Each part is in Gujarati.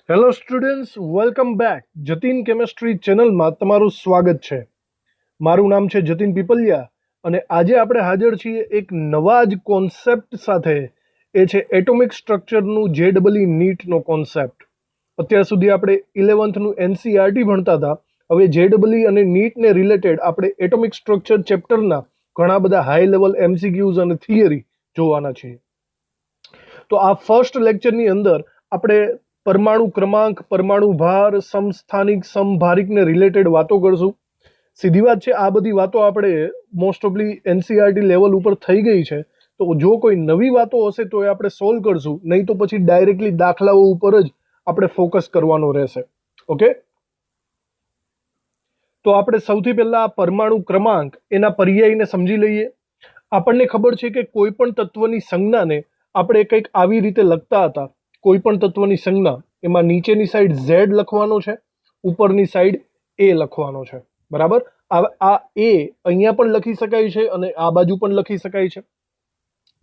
Hello students, welcome back. Jatin chemistry ચેનલમાં તમારું સ્વાગત છે. મારું નામ છે જતીન પીપલિયા અને આજે આપણે હાજર છીએ એક નવા જ કોન્સેપ્ટ સાથે. એ છે એટોમિક સ્ટ્રક્ચરનું જેડબલઈ નીટનો કોન્સેપ્ટ. અત્યાર સુધી આપણે 11thનું એનસીઈઆરટી ભણતા હતા. હવે જેડબલઈ અને નીટને રિલેટેડ આપણે એટોમિક સ્ટ્રક્ચર ચેપ્ટરના ઘણા બધા હાઈ લેવલ એમસીક્યુઝ અને થિયરી જોવાના છીએ. તો આ ફર્સ્ટ લેક્ચરની અંદર આપણે પરમાણુ ક્રમાંક, પરમાણુ ભાર, સમસ્થાનિક, સમભારિકને રિલેટેડ વાતો કરશું. સીધી વાત છે, આ બધી વાતો આપણે મોસ્ટ ઓફલી એનસીઈઆરટી લેવલ ઉપર થઈ ગઈ છે. તો જો કોઈ નવી વાતો હશે તો એ આપણે સોલ્વ કરશું, નહીં તો પછી ડાયરેક્ટલી દાખલાઓ ઉપર જ આપણે ફોકસ કરવાનો રહેશે. ઓકે, તો આપણે સૌથી પહેલા પરમાણુ ક્રમાંક એના પર્યાયને સમજી લઈએ. આપણને ખબર છે કે કોઈ પણ તત્વની સંજ્ઞાને આપણે કંઈક આવી રીતે લખતા હતા. કોઈ પણ તત્વની સંજ્ઞા એમાં નીચેની સાઈડ ઝેડ લખવાનો છે, ઉપરની સાઈડ એ લખવાનો છે. બરાબર, આ એ અહીંયા પણ લખી શકાય છે અને આ બાજુ પણ લખી શકાય છે.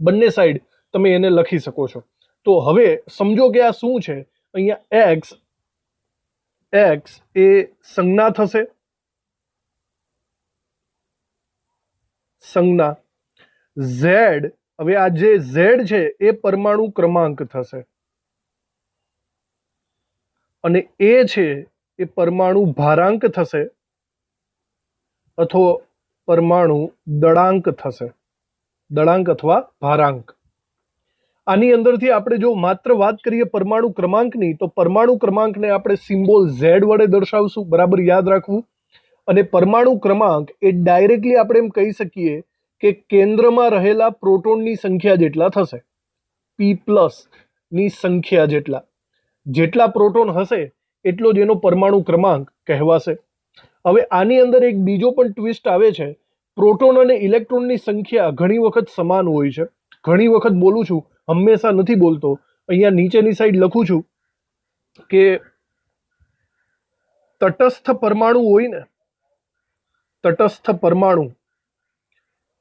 બંને સાઈડ તમે એને લખી શકો છો. તો હવે સમજો કે આ શું છે. અહીંયા એક્સ એ સંજ્ઞા થશે, સંજ્ઞા. ઝેડ, હવે આ જે ઝેડ છે એ પરમાણુ ક્રમાંક થશે અને એ છે એ પરમાણુ ભારાંક થશે અથવા પરમાણુ દળાંક થશે. દળાંક અથવા ભારાંક. આની અંદરથી આપણે જો માત્ર વાત કરીએ પરમાણુ ક્રમાંકની, તો પરમાણુ ક્રમાંકને આપણે સિમ્બોલ ઝેડ વડે દર્શાવશું. બરાબર યાદ રાખવું. અને પરમાણુ ક્રમાંક એ ડાયરેક્ટલી આપણે એમ કહી શકીએ કે કેન્દ્રમાં રહેલા પ્રોટોનની સંખ્યા જેટલા થશે. P+ ની સંખ્યા જેટલા. જેટલા પ્રોટોન હશે એટલો જ એનો પરમાણુ ક્રમાંક કહેવાશે. હવે આની અંદર એક બીજો પણ ટ્વિસ્ટ આવે છે. પ્રોટોન અને ઇલેક્ટ્રોનની સંખ્યા ઘણી વખત સમાન હોય છે. ઘણી વખત બોલું છું, હંમેશા નથી બોલતો. અહીંયા નીચેની સાઈડ લખું છું કે તટસ્થ પરમાણુ હોય ને, તટસ્થ પરમાણુ,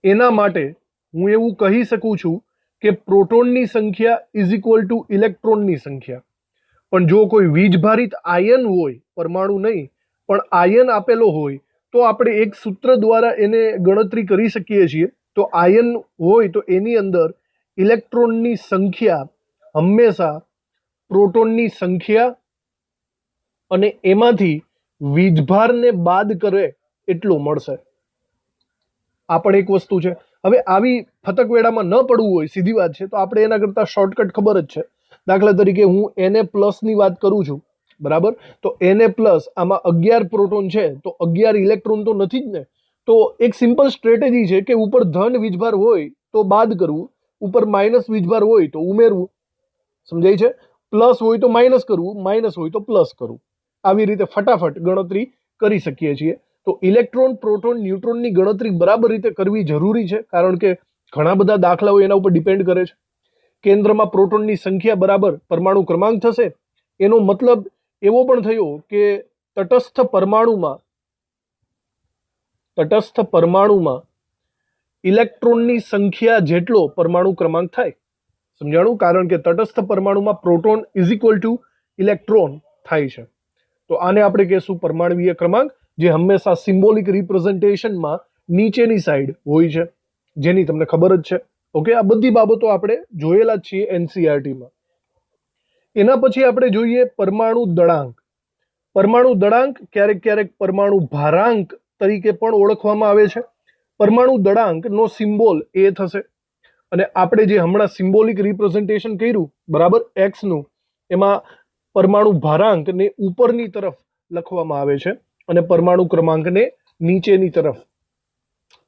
એના માટે હું એવું કહી શકું છું કે પ્રોટોનની સંખ્યા ઇઝ ઇક્વલ ટુ ઇલેક્ટ્રોનની સંખ્યા. પણ જો કોઈ વીજભારિત આયન હોય, પરમાણુ નહીં પણ આયન આપેલો હોય, તો આપણે એક સૂત્ર દ્વારા એને ગણતરી કરી શકીએ છીએ. તો આયન હોય તો એની અંદર ઇલેક્ટ્રોનની સંખ્યા હંમેશા પ્રોટોનની સંખ્યા અને એમાંથી વીજભારને બાદ કરે એટલો મળશે. આ પણ એક વસ્તુ છે. હવે આવી ફતકવેડામાં ન પડવું હોય, સીધી વાત છે, તો આપણે એના કરતાં શોર્ટકટ ખબર જ છે. દાખલા તરીકે હું Na+ ની વાત કરું છું. બરાબર, તો Na+, આમાં 11 પ્રોટોન છે તો 11 ઇલેક્ટ્રોન તો નથી જ ને. તો એક સિમ્પલ સ્ટ્રેટેજી છે કે ઉપર ધન વીજભાર હોય તો બાદ કરવું, ઉપર માઇનસ વીજભાર હોય તો ઉમેરવું. સમજાય છે? પ્લસ હોય તો માઇનસ કરવું, માઇનસ હોય તો પ્લસ કરવું. આવી રીતે ફટાફટ ગણતરી કરી શકીએ છીએ. તો ઇલેક્ટ્રોન, પ્રોટોન, ન્યુટ્રોનની ગણતરી બરાબર રીતે કરવી જરૂરી છે, કારણ કે ઘણા બધા દાખલાઓ એના ઉપર ડિપેન્ડ કરે છે. કેન્દ્રમાં પ્રોટોનની સંખ્યા બરાબર પરમાણુ ક્રમાંક થશે. એનો મતલબ એવો પણ થયો કે તટસ્થ પરમાણુમાં ઇલેક્ટ્રોનની સંખ્યા જેટલો પરમાણુ ક્રમાંક થાય. સમજાણું? કારણ કે તટસ્થ પરમાણુમાં proton is equal to electron થાય છે. તો આને આપણે કહેશું પરમાણુીય ક્રમાંક, જે હંમેશા સિમ્બોલિક રિપ્રેઝન્ટેશનમાં નીચેની સાઈડ હોય છે, જેની તમને ખબર જ છે. ઓકે, આ બધી બાબતો આપણે જોયેલા જ છીએ એનસીઈઆરટીમાં. એના પછી આપણે જોઈએ પરમાણુ દળાંક. પરમાણુ દળાંક ક્યારેક ક્યારેક પરમાણુ ભારાંક તરીકે પણ ઓળખવામાં આવે છે. પરમાણુ દળાંકનો સિમ્બોલ એ થશે. અને આપણે જે હમણાં સિમ્બોલિક રિપ્રેઝન્ટેશન કર્યું, બરાબર, એક્સનું, એમાં પરમાણુ ભારાંકને ઉપરની તરફ લખવામાં આવે છે અને પરમાણુ ક્રમાંકને નીચેની તરફ.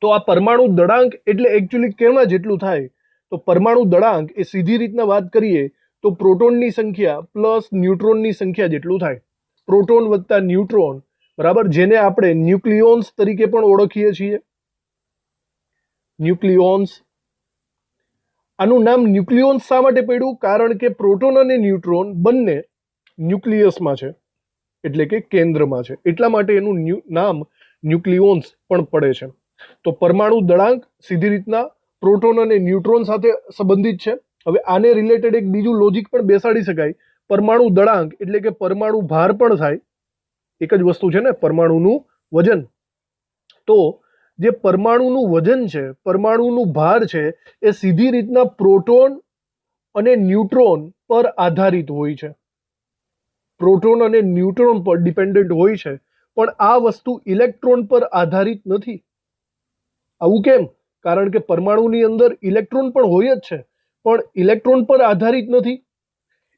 તો આ પરમાણુ દળાંક એટલે એકચ્યુઅલી કેના જેટલું થાય? તો પરમાણુ દળાંક એ સીધી રીતના વાત કરીએ તો પ્રોટોનની સંખ્યા પ્લસ ન્યુટ્રોનની સંખ્યા જેટલું થાય. પ્રોટોન વત્તા ન્યુટ્રોન, બરાબર, જેને આપણે ન્યુક્લિયોન્સ તરીકે પણ ઓળખીએ છીએ. ન્યુક્લિયોન્સ. આનું નામ ન્યુક્લિયોન્સ શા માટે પડ્યું? કારણ કે પ્રોટોન અને ન્યુટ્રોન બંને ન્યુક્લિયસમાં છે, એટલે કે કેન્દ્રમાં છે. એટલા માટે એનું નામ ન્યુક્લિયોન્સ પણ પડે છે. તો પરમાણુ દળાંક સીધી રીતના પ્રોટોન અને ન્યુટ્રોન સાથે સંબંધિત છે. હવે આને રિલેટેડ એક બીજું લોજિક પણ બેસાડી શકાય. પરમાણુ દળાંક એટલે કે પરમાણુ ભાર પણ થાય, એક જ વસ્તુ છે ને પરમાણુનું વજન. તો જે પરમાણુનું વજન છે, પરમાણુનું ભાર છે, એ સીધી રીતના પ્રોટોન અને ન્યુટ્રોન પર આધારિત હોય છે. પ્રોટોન અને ન્યુટ્રોન પર ડિપેન્ડન્ટ હોય છે, પણ આ વસ્તુ ઇલેક્ટ્રોન પર આધારિત નથી. આવું કેમ? કારણ કે પરમાણુની અંદર ઇલેક્ટ્રોન પણ હોય જ છે, પણ ઇલેક્ટ્રોન પર આધારિત નથી.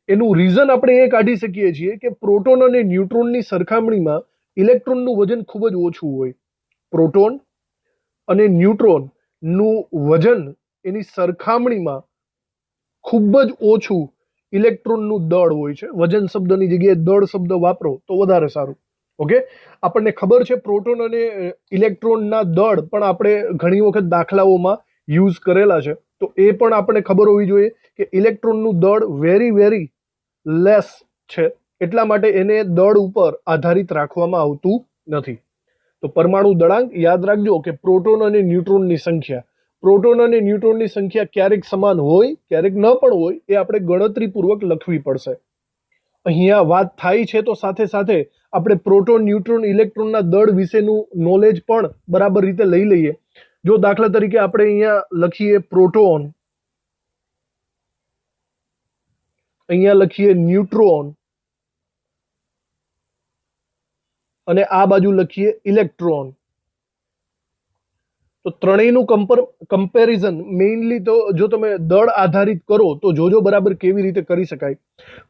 એનું રીઝન આપણે એ કાઢી શકીએ છીએ કે પ્રોટોન અને ન્યુટ્રોનની સરખામણીમાં ઇલેક્ટ્રોનનું વજન ખૂબ જ ઓછું હોય. પ્રોટોન અને ન્યુટ્રોનનું વજન એની સરખામણીમાં ખૂબ જ ઓછું ઇલેક્ટ્રોનનું દળ હોય છે. વજન શબ્દની જગ્યાએ દળ શબ્દ વાપરો તો વધારે સારું. ઓકે, આપણને ખબર છે પ્રોટોન અને ઇલેક્ટ્રોનના દળ પણ આપણે ઘણી વખત દાખલાઓમાં યુઝ કરેલા છે, તો એ પણ આપણને ખબર હોવી જોઈએ કે ઇલેક્ટ્રોનનું દળ વેરી લેસ છે, એટલા માટે એને દળ ઉપર આધારિત રાખવામાં આવતું નથી. તો પરમાણુ દળાંક યાદ રાખજો કે પ્રોટોન અને ન્યુટ્રોનની સંખ્યા, પ્રોટોન અને ન્યુટ્રોનની સંખ્યા ક્યારેક સમાન હોય, ક્યારેક ન પણ હોય, એ આપણે ગણતરીપૂર્વક લખવી પડશે. અહીંયા વાત થાય છે તો સાથે સાથે આપણે પ્રોટોન, ન્યુટ્રોન, ઇલેક્ટ્રોનના દળ વિશેનું નોલેજ પણ બરાબર રીતે લઈ લઈએ. જો દાખલા તરીકે આપણે અહીંયા લખીએ પ્રોટોન, અહીંયા લખીએ ન્યુટ્રોન અને આ બાજુ લખીએ ઇલેક્ટ્રોન, તો ત્રણેયનું કમ્પેરિઝન મેઇનલી તો જો તમે દળ આધારિત કરો તો જોજો બરાબર કેવી રીતે કરી શકાય.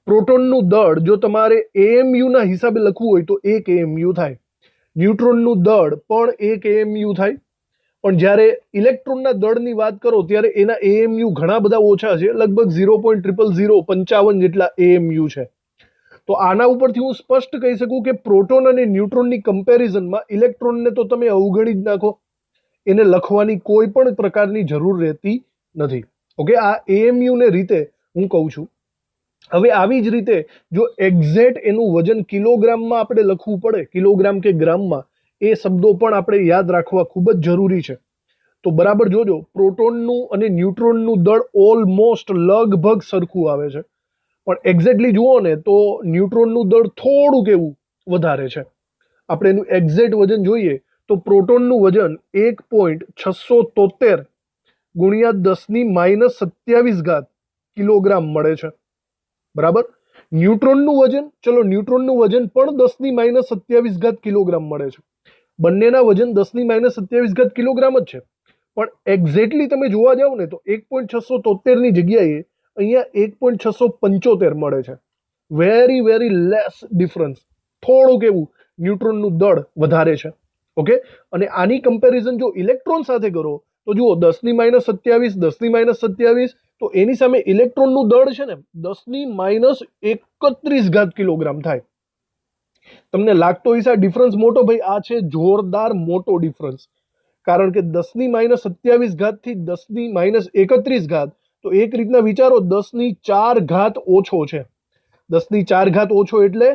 પ્રોટોનનું દળ જો તમારે AMU ના હિસાબે લખવું હોય તો 1 AMU થાય. ન્યુટ્રોનનું દળ પણ 1 AMU થાય. પણ જ્યારે ઇલેક્ટ્રોનના દળની વાત કરો ત્યારે એના AMU ઘણા બધા ઓછા છે, લગભગ 0.00055 જેટલા AMU છે. તો આના ઉપરથી હું સ્પષ્ટ કહી શકું કે પ્રોટોન અને ન્યુટ્રોનની કમ્પેરિઝનમાં ઇલેક્ટ્રોનને તો તમે અવગણી જ નાખો, એને લખવાની કોઈ પણ પ્રકારની જરૂર રહેતી નથી. ઓકે, આ AMU ને રીતે હું કહું છું. હવે આવી જ રીતે જો એક્ઝેક્ટ એનું વજન કિલોગ્રામમાં આપણે લખવું પડે, કિલોગ્રામ કે ગ્રામમાં, એ શબ્દો પણ આપણે યાદ રાખવા ખૂબ જ જરૂરી છે. તો બરાબર જોજો, પ્રોટોનનું અને ન્યુટ્રોનનું દળ ઓલમોસ્ટ લગભગ સરખું આવે છે, પણ એક્ઝેક્ટલી જુઓ ને તો ન્યુટ્રોનનું દળ થોડુંક એવું વધારે છે. આપણે એનું એક્ઝેક્ટ વજન જોઈએ તો પ્રોટોનનું વજન 1.673 ગુણ્યા 10⁻27 કિલોગ્રામ મળે છે. બરાબર. ન્યુટ્રોનનું વજન, ચલો ન્યુટ્રોનનું વજન પણ 10⁻27 કિલોગ્રામ મળે છે. બંનેના વજન 10⁻27 કિલોગ્રામ જ છે, પણ એક્ઝેક્ટલી તમે જોવા જાવ ને તો 1.673 ની જગ્યાએ અહીંયા 1.675 મળે છે. વેરી લેસ ડિફરન્સ, થોડુંક એવું ન્યુટ્રોનનું દળ વધારે છે. ઓકે, અને આની કમ્પેરિઝન જો ઇલેક્ટ્રોન સાથે કરો તો જુઓ 10⁻27 10⁻27, તો એની સામે ઇલેક્ટ્રોનનું દળ છે ને 10⁻31 કિલોગ્રામ થાય. તમને લાગતો હશે આ ડિફરન્સ મોટો, ભાઈ આ છે જોરદાર મોટો ડિફરન્સ, કારણ કે 10⁻27 થી 10⁻31, તો એક રીતના વિચારો 10⁴ ઓછો છે. 10⁴ ઓછો એટલે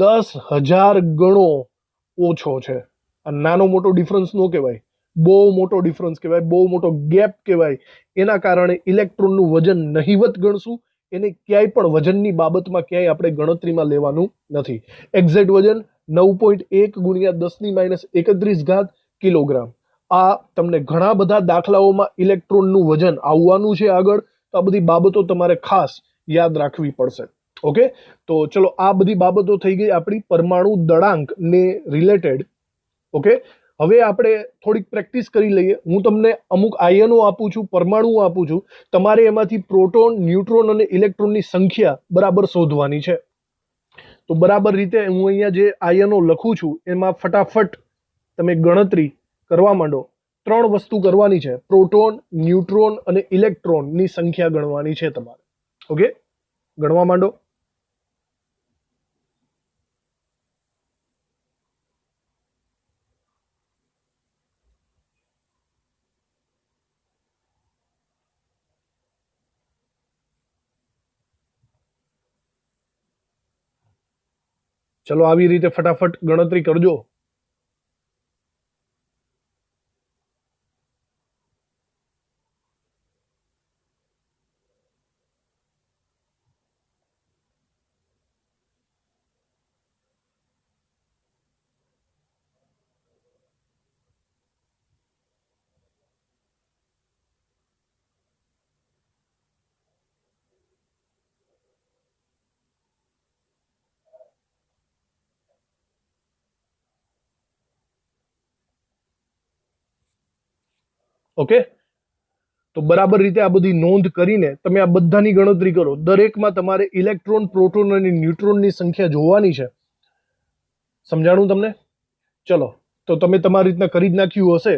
10,000 ગણો ઓછો છે. આ નાનો મોટો ડિફરન્સ નો કહેવાય, બહુ મોટો ડિફરન્સ કહેવાય, બહુ મોટો ગેપ કહેવાય. એના કારણે ઇલેક્ટ્રોનનું વજન નહિવત ગણશું, એને ક્યાંય પણ વજનની બાબતમાં ક્યાંય આપણે ગણતરીમાં લેવાનું નથી. એક્ઝેક્ટ વજન 9.1 ગુણ્યા 10⁻31 કિલોગ્રામ. આ તમને ઘણા બધા દાખલાઓમાં ઇલેક્ટ્રોનનું વજન આવવાનું છે આગળ, તો આ બધી બાબતો તમારે ખાસ યાદ રાખવી પડશે. ઓકે, તો ચલો આ બધી બાબતો થઈ ગઈ આપણી પરમાણુ દળાંક ને રિલેટેડ. ઓકે, હવે આપણે થોડીક પ્રેક્ટિસ કરી લઈએ. હું તમને અમુક આયનો આપું છું, પરમાણુ આપું છું, તમારે એમાંથી પ્રોટોન, ન્યુટ્રોન અને ઇલેક્ટ્રોનની સંખ્યા બરાબર શોધવાની છે. તો બરાબર રીતે હું અહીંયા જે આયનો લખું છું એમાં ફટાફટ તમે ગણતરી કરવા માંડો. 3 વસ્તુ કરવાની છે, પ્રોટોન, ન્યુટ્રોન અને ઇલેક્ટ્રોનની સંખ્યા ગણવાની છે તમારે. ઓકે, ગણવા માંડો. ચલો આવી રીતે ફટાફટ ગણતરી કરજો. ઓકે, તો બરાબર રીતે આ બધી નોંધ કરીને તમે આ બધાની ગણતરી કરો. દરેકમાં તમારે ઇલેક્ટ્રોન, પ્રોટોન અને ન્યુટ્રોનની સંખ્યા જોવાની છે. સમજાણું તમને? ચલો, તો તમે તમારી રીતના કરી જ નાખ્યું હશે.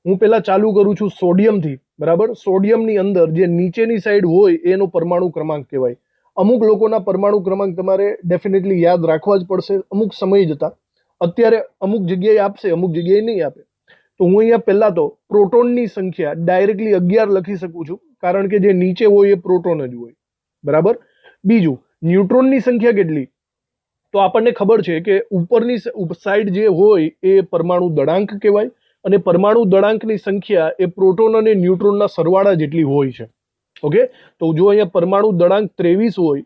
હું પહેલા ચાલુ કરું છું સોડિયમથી. બરાબર, સોડિયમની અંદર જે નીચેની સાઈડ હોય એનો પરમાણુ ક્રમાંક કહેવાય. અમુક લોકોના પરમાણુ ક્રમાંક તમારે ડેફિનેટલી યાદ રાખવા જ પડશે અમુક સમય જતા. અત્યારે અમુક જગ્યાએ આપશે, અમુક જગ્યાએ નહીં આપે. તો હું અહીંયા પહેલા તો પ્રોટોનની સંખ્યા ડાયરેક્ટલી 11 લખી શકું છું, કારણ કે જે નીચે હોય એ પ્રોટોન જ હોય. બરાબર. બીજું, ન્યુટ્રોનની સંખ્યા કેટલી? તો આપણને ખબર છે કે ઉપરની સાઈડ જે હોય એ પરમાણુ દળાંક કહેવાય, અને પરમાણુ દળાંકની સંખ્યા એ પ્રોટોન અને ન્યુટ્રોનના સરવાળા જેટલી હોય છે. ઓકે, તો જો અહીંયા પરમાણુ દળાંક 23 હોય,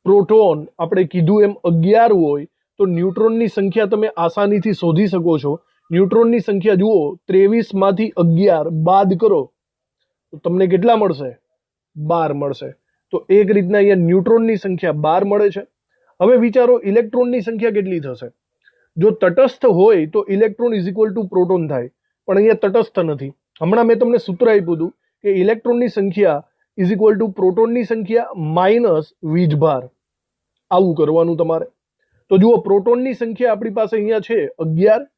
પ્રોટોન આપણે કીધું એમ 11 હોય, તો ન્યુટ્રોનની સંખ્યા તમે આસાનીથી શોધી શકો છો. ન્યુટ્રોનની સંખ્યા જુઓ, 23 માંથી 11 બાદ કરો તો તમને કેટલા મળશે? 12 મળશે. તો એક રીતના અહીંયા ન્યુટ્રોનની સંખ્યા 12 મળે છે. હવે વિચારો ઇલેક્ટ્રોનની સંખ્યા કેટલી થશે? જો તટસ્થ હોય તો electron is equal two proton થાય, પણ અહીંયા તટસ્થ નથી. હમણાં મેં તમને સૂત્ર આપ્યું હતું કે ઇલેક્ટ્રોનની સંખ્યા ઇઝ ઇક્વલ ટુ પ્રોટોનની સંખ્યા માઇનસ વીજભાર. આવું કરવાનું તમારે. તો જુઓ, પ્રોટોનની સંખ્યા આપણી પાસે અહીંયા છે 11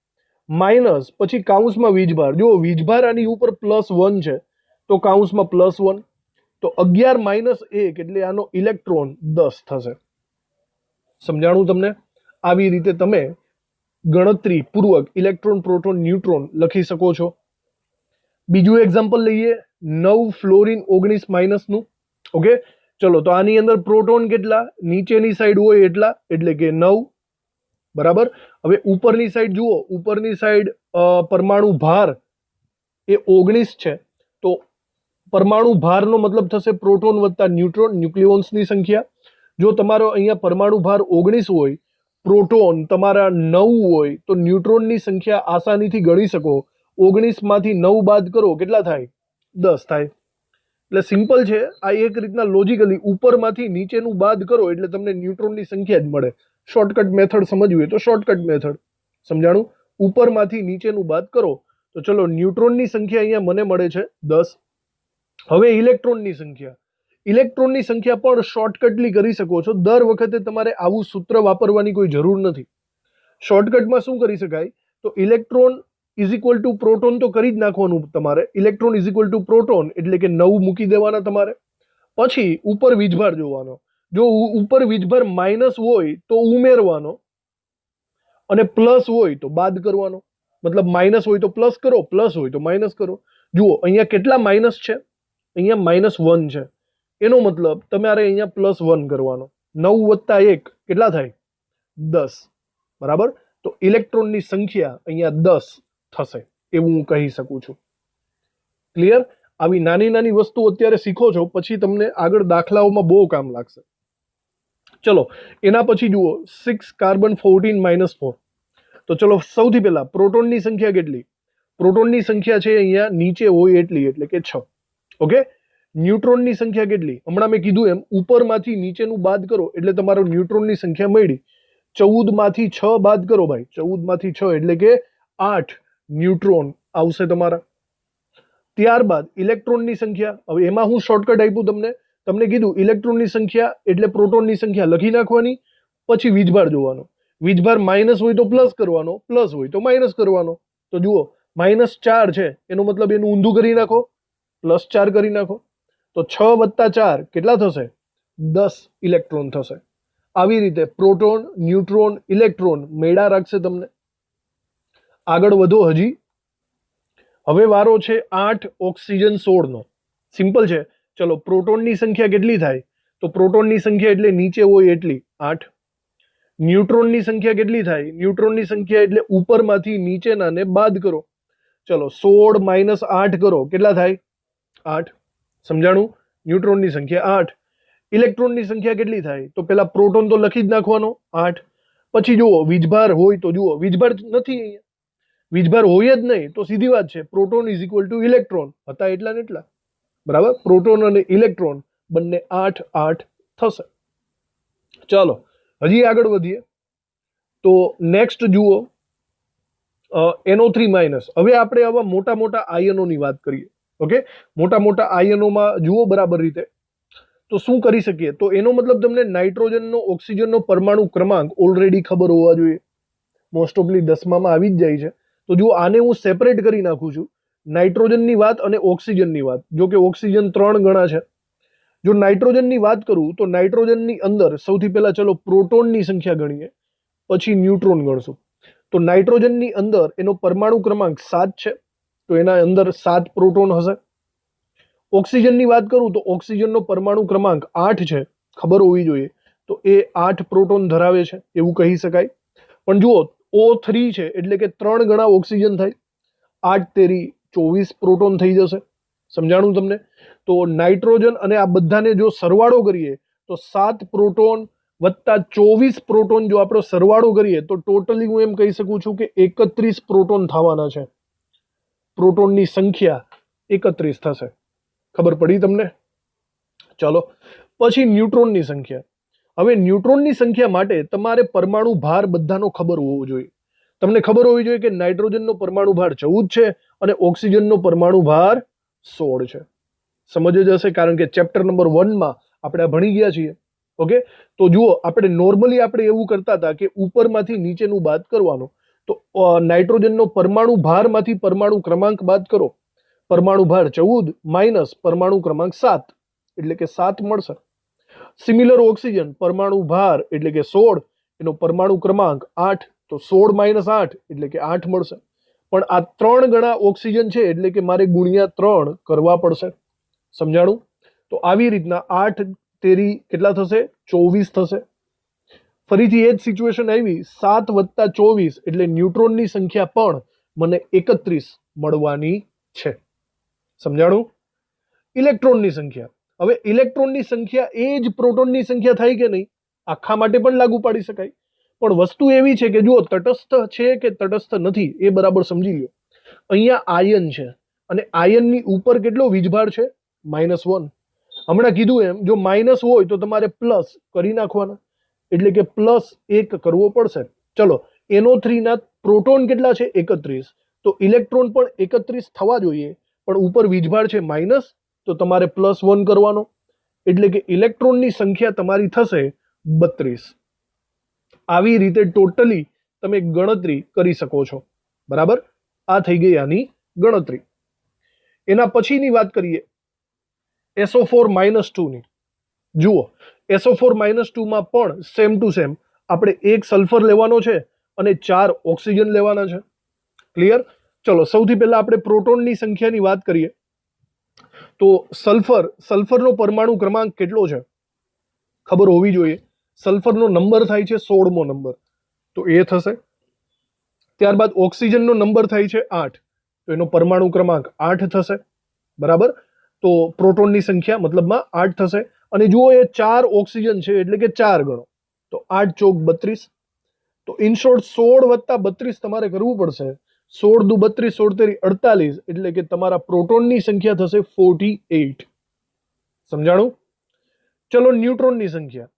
માઇનસ પછી કાઉન્સમાં વીજભાર. જુઓ, વીજભાર આની ઉપર +1 છે, તો કાઉન્સમાં +1. તો 11 માઇનસ 1 એટલે આનો ઇલેક્ટ્રોન 10 થશે. સમજાણું તમને? આવી રીતે તમે ગણતરી પૂર્વક ઇલેક્ટ્રોન, પ્રોટોન, ન્યુટ્રોન લખી શકો છો. બીજું એક્ઝામ્પલ લઈએ, 9 ફ્લોરિન 19 માઇનસનું. ઓકે, ચલો, તો આની અંદર પ્રોટોન કેટલા? નીચેની સાઈડ હોય એટલા, એટલે કે 9. બરાબર. હવે ઉપરની સાઈડ જુઓ, ઉપરની સાઈડ પરમાણુ ભાર એ 19 છે. તો પરમાણુ ભારનો મતલબ થશે પ્રોટોન વત્તા ન્યુટ્રોન, ન્યુક્લિયોન્સની સંખ્યા. જો તમારો અહીંયા પરમાણુ ભાર 19 હોય, પ્રોટોન તમારા 9 હોય, તો ન્યુટ્રોનની સંખ્યા આસાનીથી ગણી શકો. 19 માંથી 9 બાદ કરો, કેટલા થાય? 10 થાય. એટલે સિમ્પલ છે આ. એક રીતના લોજિકલી ઉપરમાંથી નીચેનું બાદ કરો એટલે તમને ન્યુટ્રોનની સંખ્યા જ મળે. શોર્ટકટ મેથડ સમજવી હોય તો શોર્ટકટ મેથડ. સમજાણું? ઉપરમાંથી નીચેનું બાદ કરો. તો ચલો, ન્યુટ્રોનની સંખ્યા અહીંયા મને મળે છે 10. હવે ઇલેક્ટ્રોનની સંખ્યા. ઇલેક્ટ્રોનની સંખ્યા પણ શોર્ટકટલી કરી શકો છો. દર વખતે તમારે આવું સૂત્ર વાપરવાની કોઈ જરૂર નથી. શોર્ટકટમાં શું કરી શકાય? તો electron is equal two proton તો કરી જ નાખવાનું તમારે. Electron is equal two proton એટલે કે 9 મૂકી દેવાના તમારે. પછી ઉપર વીજભાર જોવાનો. જો ઉપર વીજભાર માઇનસ હોય તો ઉમેરવાનો, અને પ્લસ હોય તો બાદ કરવાનો. મતલબ માઇનસ હોય તો પ્લસ કરો, પ્લસ હોય તો માઇનસ કરો. જુઓ, અહીંયા કેટલા માઇનસ છે? અહીંયા -1 છે. એનો મતલબ તમારે અહીંયા +1 કરવાનો. 9 વત્તા 1 કેટલા થાય? 10. બરાબર. તો ઇલેક્ટ્રોનની સંખ્યા અહીંયા 10 થશે, એવું હું કહી શકું છું. ક્લિયર? આવી નાની નાની વસ્તુ અત્યારે શીખો છો, પછી તમને આગળ દાખલાઓમાં બહુ કામ લાગશે. ચલો, એના પછી જુઓ, 6 કાર્બન 14 -4. તો ચલો, સૌથી પહેલા પ્રોટોનની સંખ્યા કેટલી? પ્રોટોનની સંખ્યા છે અહીંયા નીચે હોય એટલી, એટલે કે 6. ઓકે. ન્યુટ્રોનની સંખ્યા કેટલી? હમણાં મેં કીધું એમ ઉપરમાંથી નીચેનું બાદ કરો એટલે તમારો ન્યુટ્રોનની સંખ્યા મળી. 14 માંથી 6 બાદ કરો ભાઈ. 14 માંથી 6 એટલે કે 8 ન્યુટ્રોન આવશે તમારા. ત્યારબાદ ઇલેક્ટ્રોનની સંખ્યા. હવે એમાં હું શોર્ટકટ આપ્યું તમને કીધું ઇલેક્ટ્રોનની સંખ્યા એટલે પ્રોટોનની સંખ્યા લખી નાખવાની, પછી વીજભાર જોવાનો. વીજભાર માઇનસ હોય તો પ્લસ કરવાનો, પ્લસ હોય તો માઇનસ કરવાનો. તો જુઓ, -4 છે, એનો મતલબ એનું ઊંધું કરી નાખો, +4 કરી નાખો. તો 6 વત્તા 4 કેટલા થશે? 10 ઇલેક્ટ્રોન થશે. આવી રીતે પ્રોટોન, ન્યુટ્રોન, ઇલેક્ટ્રોન મેળા રાખશે તમને. આગળ વધો હજી. હવે વારો છે 8 ઓક્સિજન 16 નો. સિમ્પલ છે. ચલો, પ્રોટોનની સંખ્યા કેટલી થાય? તો પ્રોટોનની સંખ્યા એટલે નીચે હોય એટલી, 8. ન્યુટ્રોનની સંખ્યા કેટલી થાય? ન્યુટ્રોનની સંખ્યા એટલે ઉપરમાંથી નીચેનાને બાદ કરો. ચલો, 16 - 8 કરો, કેટલા થાય? 8. સમજાણું? ન્યુટ્રોનની સંખ્યા 8. ઇલેક્ટ્રોનની સંખ્યા કેટલી થાય? તો પેલા પ્રોટોન તો લખી જ નાખવાનો, 8. પછી જુઓ, વીજભાર હોય તો જુઓ, વીજભાર નથી અહીંયા. વીજભાર હોય જ નહીં તો સીધી વાત છે, proton is equal to electron. હતા એટલા ને એટલા. બરાબર. પ્રોટોન અને ઇલેક્ટ્રોન બંને 8 8 થશે. ચાલો, હજી આગળ વધીએ. તો નેક્સ્ટ જુઓ, NO3-. હવે આપણે આવા મોટા મોટા આયનોની વાત કરીએ. ઓકે, મોટા મોટા આયનોમાં જુઓ બરાબર રીતે. તો શું કરી શકીએ? તો એનો મતલબ તમને નાઇટ્રોજનનો ઓક્સિજનનો પરમાણુ ક્રમાંક ઓલરેડી ખબર હોવા જોઈએ. મોસ્ટ ઓફલી 10માં આવી જ જાય છે. તો જુઓ, આને હું સેપરેટ કરી નાખું છું, નાઇટ્રોજનની વાત અને ઓક્સિજનની વાત. જો કે ઓક્સિજન 3 ગણા છે. જો નાઇટ્રોજનની વાત કરું તો નાઇટ્રોજનની અંદર સૌથી પહેલા ચલો પ્રોટોનની સંખ્યા ગણીએ, પછી ન્યુટ્રોન ગણશું. તો નાઇટ્રોજનની અંદર એનો પરમાણુ ક્રમાંક 7 છે, તો એના અંદર 7 પ્રોટોન હશે. ઓક્સિજનની વાત કરું તો ઓક્સિજનનો પરમાણુ ક્રમાંક 8 છે, ખબર હોવી જોઈએ. તો એ 8 પ્રોટોન ધરાવે છે એવું કહી શકાય. પણ જુઓ, O3 છે એટલે કે 3 ગણા ઓક્સિજન થાય, 8 તેરી 24 પ્રોટોન થઈ જશે. સમજાણું તમને? તો નાઇટ્રોજન અને આ બધાને જો સરવાળો કરીએ તો 7 પ્રોટોન વત્તા 24 પ્રોટોન જો આપણો સરવાળો કરીએ તો ટોટલી હું એમ કહી શકું છું કે 31 પ્રોટોન થવાના છે. પ્રોટોનની સંખ્યા 31 થશે. ખબર પડી તમને? ચાલો, પછી ન્યુટ્રોનની સંખ્યા. હવે ન્યુટ્રોનની સંખ્યા માટે તમારે પરમાણુ ભાર બધાનો ખબર હોવો જોઈએ. તમને ખબર હોવી જોઈએ કે નાઇટ્રોજનનો પરમાણુ ભાર 14 છે અને ઓક્સિજનનો પરમાણુ ભાર 16 છે. સમજ જ હશે, કારણ કે ચેપ્ટર નંબર 1માં આપણે આ ભણી ગયા છીએ. ઓકે, તો જુઓ, આપણે નોર્મલી એવું કરતા હતા કે ઉપરમાંથી નીચેનું બાદ કરવાનું. તો નાઇટ્રોજનનો પરમાણુ ભારમાંથી પરમાણુ ક્રમાંક બાદ કરો. પરમાણુ ભાર 14 માઇનસ પરમાણુ ક્રમાંક 7 એટલે કે 7 મળશે. સિમિલર ઓક્સિજન પરમાણુ ભાર એટલે કે 16, એનો પરમાણુ ક્રમાંક 8, તો 16 માઇનસ 8 એટલે કે 8 મળશે. પણ આ 3 ગણા ઓક્સિજન છે એટલે કે મારે ગુણ્યા 3 કરવા પડશે. સમજાણું? તો આવી રીતના 8 તેરી કેટલા થશે? 24 થશે. ફરીથી એ જ સિચ્યુએશન આવી, 7 વત્તા 24 એટલે ન્યુટ્રોનની સંખ્યા પણ મને 31 મળવાની છે. સમજાણું? ઇલેક્ટ્રોનની સંખ્યા. હવે ઇલેક્ટ્રોનની સંખ્યા એ જ પ્રોટોનની સંખ્યા થાય કે નહીં? આખા માટે પણ લાગુ પાડી શકાય. પણ વસ્તુ એવી છે કે જુઓ, તટસ્થ છે કે તટસ્થ નથી એ બરાબર સમજી લો. અહીંયા આયન છે અને આયનની ઉપર કેટલો વીજભાર છે? -1. હમણાં કીધું એમ, જો માઇનસ હોય તો તમારે પ્લસ કરી નાખવાના, એટલે કે +1 કરવો પડશે. ચલો, NO3 ના પ્રોટોન કેટલા છે? 31. તો ઇલેક્ટ્રોન પણ 31 થવા જોઈએ, પણ ઉપર વીજભાર છે માઇનસ, તો તમારે +1 કરવાનો, એટલે કે ઇલેક્ટ્રોનની સંખ્યા તમારી થશે 32. આવી રીતે ટોટલી તમે ગણતરી કરી શકો છો. બરાબર? આ થઈ ગઈ આની ગણતરી. એના પછીની વાત કરીએ SO4-2 ની. જુઓ, SO4-2 માં પણ સેમ ટુ સેમ આપણે 1 સલ્ફર લેવાનો છે અને 4 ઓક્સિજન લેવાના છે. ક્લિયર? ચલો, સૌથી પહેલા આપણે પ્રોટોનની સંખ્યાની વાત કરીએ. તો સલ્ફરનો પરમાણુ ક્રમાંક કેટલો છે? ખબર હોવી જોઈએ. સલ્ફરનો નંબર થાય છે 16મો નંબર, તો એ થશે. ત્યારબાદ ઓક્સિજનનો નંબર થાય છે 8, તો એનો પરમાણુ ક્રમાંક 8 થશે. બરાબર? તો પ્રોટોનની સંખ્યા મતલબમાં 8 થશે. અને જુઓ, એ 4 ઓક્સિજન છે એટલે કે 4 ગણો, તો 8 ચોક 32. તો ઇન શોર્ટ 16 વત્તા 32 તમારે કરવું પડશે. 16 દુ 32, 16 તેરી 48, એટલે કે તમારા પ્રોટોનની સંખ્યા થશે 48. સમજાણું? ચલો, ન્યુટ્રોનની સંખ્યા.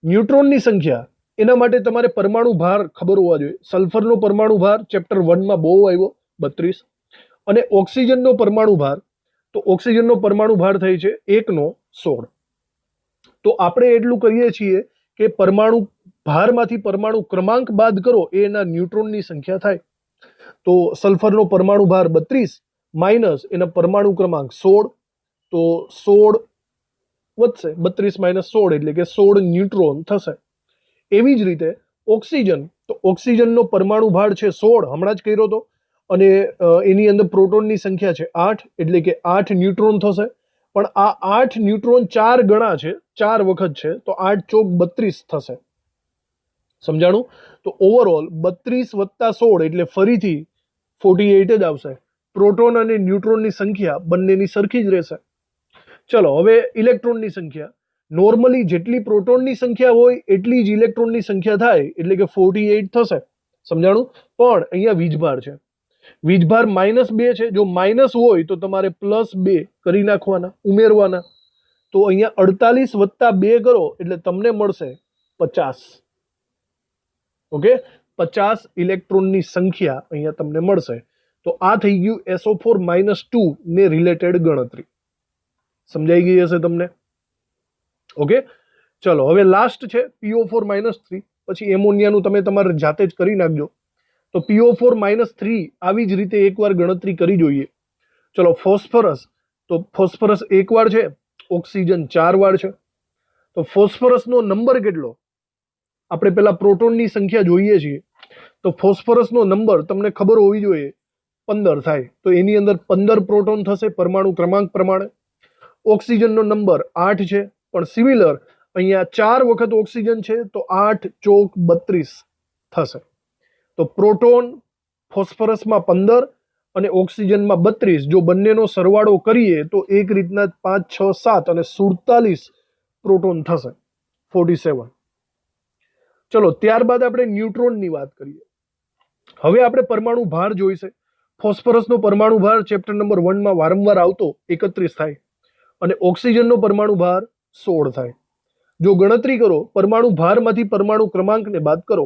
ન્યુટ્રોનની સંખ્યા એના માટે તમારે પરમાણુ ભાર ખબર હોવા જોઈએ. સલ્ફરનો પરમાણુ ભાર ચેપ્ટર 1માં બહુ આવ્યો, 32. અને ઓક્સિજનનો પરમાણુ ભાર, તો ઓક્સિજનનો પરમાણુ ભાર થાય છે 1/16. તો આપણે એટલું કરીએ છીએ કે પરમાણુ ભારમાંથી પરમાણુ ક્રમાંક બાદ કરો એ એના ન્યુટ્રોનની સંખ્યા થાય. તો સલ્ફરનો પરમાણુ ભાર 32 માઇનસ એના પરમાણુ ક્રમાંક 16, તો 16 વધશે, 32 માઇનસ 16 એટલે કે 16 ન્યુટ્રોન થશે. એવી જ રીતે ઓક્સિજન, તો ઓક્સિજનનો પરમાણુ ભાર છે 16, હમણાં જ કર્યો હતો, અને એની અંદર પ્રોટોનની સંખ્યા છે 8, એટલે કે 8 ન્યુટ્રોન થશે. પણ આ 8 ન્યુટ્રોન 4 ગણા છે, 4 વખત છે, તો 8 ચોક 32 થશે. સમજાણું? તો ઓવરઓલ 32 વત્તા 16 એટલે ફરીથી 48 જ આવશે. પ્રોટોન અને ન્યુટ્રોનની સંખ્યા બંનેની સરખી જ રહેશે. ચલો, હવે ઇલેક્ટ્રોનની સંખ્યા. નોર્મલી જેટલી પ્રોટોનની સંખ્યા હોય એટલી જ ઇલેક્ટ્રોનની સંખ્યા થાય, એટલે કે 48 થશે. સમજાણું? પણ અહીંયા વીજભાર છે, વીજભાર -2 છે. જો માઇનસ હોય તો તમારે +2 કરી નાખવાના, ઉમેરવાના. તો અહીંયા 48 વત્તા 2 કરો એટલે તમને મળશે 50. ઓકે, 50 ઇલેક્ટ્રોનની સંખ્યા અહીંયા તમને મળશે. તો આ થઈ ગયું SO4-2 ને રિલેટેડ ગણતરી. સમજાઈ ગઈ હશે તમને? ઓકે, ચલો હવે લાસ્ટ છે PO4-3. પછી એમોનિયાનું તમે તમારે જાતે જ કરી નાખજો. તો PO4-3 આવી જ રીતે એકવાર ગણતરી કરી જોઈએ. ચલો ફોસ્ફરસ, તો ફોસ્ફરસ એક વાર છે, ઓક્સિજન 4 વાર છે. તો ફોસ્ફરસનો નંબર કેટલો? આપણે પેલા પ્રોટોનની સંખ્યા જોઈએ છીએ. તો ફોસ્ફરસનો નંબર તમને ખબર હોવી જોઈએ 15 થાય. તો એની અંદર 15 પ્રોટોન થશે પરમાણુ ક્રમાંક પ્રમાણે. ઓક્સિજનનો નંબર 8 છે, પણ સિમિલર અહીંયા 4 વખત ઓક્સિજન છે, તો 8 ચોક 32 થશે. તો પ્રોટોન ફોસ્ફરસમાં 15 અને ઓક્સિજનમાં 32, જો બંનેનો સરવાળો કરીએ તો એક રીતના 5, 6, 7 અને 47 પ્રોટોન થશે, 47. ચલો ત્યારબાદ આપણે ન્યુટ્રોનની વાત કરીએ. હવે આપણે પરમાણુ ભાર જોઈશે. ફોસ્ફરસનો પરમાણુ ભાર ચેપ્ટર નંબર 1 માં વારંવાર આવતો 31 થાય અને ઓક્સિજનનો પરમાણુ ભાર 16 થાય. જો ગણતરી કરો, પરમાણુ ભારમાંથી પરમાણુ ક્રમાંકને બાદ કરો,